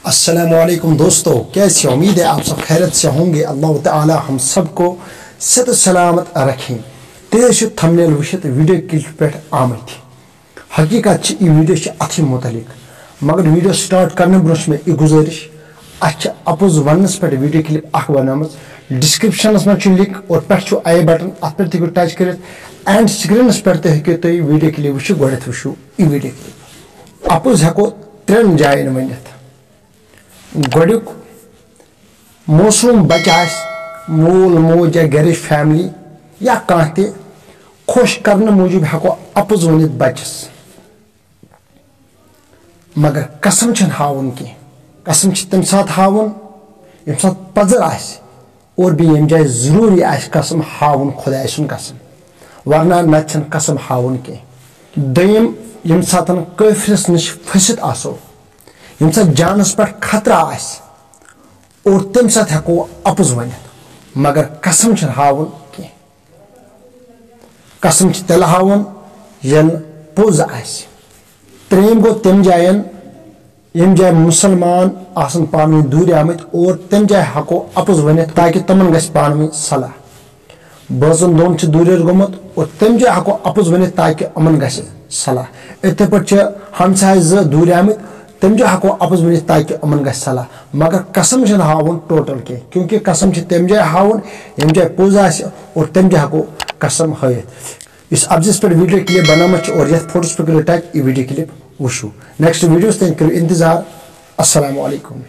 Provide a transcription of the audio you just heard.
अस्सलामुअलैकुम दोस्तों, कैसे उम्मीद है आप सब खैरत से होंगे। अल्लाह ताला हम सब को सेहत सलामत रखें। तेज थंबनेल वुचित वीडियो क्लिप पे आमत हकीकत वीडियो अथि मुतलिक, मगर वीडियो स्टार्ट करने ब्रोह मे गुजारिश अपोज वनस पे वीडियो क्लिप बनाम डिस्क्रिप्शन में लिंक और पे आई बटन अत पे टच कर एंड स्क्रीन पे हूँ तुम वीडियो क्लिप वो गोत वो वीडियो क्लिप अपोज हेको त्रेन जायन वनित। गोडुक मौसूम बच्चा मूल मोज या घर फैमिली या कह खुश करने मूजूब हेको अपोज वनित बच्चस, मगर कसम हावन की कसम तम सात हावन यम सात पजर और भी यम जाए जरूरी कसम हावन खुदा सुन कसम, वरना न कसम हावन की। दयम यम सात काफिरस नश फसित आसो, यम सात जानस पर खतरा और तम सात हेको अपोज वनित, मगर कसम हावन की। कसम तेल हावन यन पोज त्रेम गो तम जायन यम जाए मुसलमान आसन पानी दूर आमत और तम जाए हेको अपोज वनित ताकि तमन गस पानी सलाह। बजन दोन दूर गोमुत और तम जाए हेको अपोज वनित ताकि अमन गस सलाह। इतने पे हमसाय ज दूर आमत तम जाए हेको अपोज वनित ताकि अमन गस सलाह, मगर कसम हावन टोटल की, क्योंकि कसम तम जाए हावन यम जाए पोज और तम जाए हेको कसम हयत। इस अफजिस पे वीडियो क्लिप बनामत और ये फोटोस पे टच वीडियो क्लिप वो नेक्स्ट वीडियोस तक करो इंतजार। अस्सलामु अलैकुम।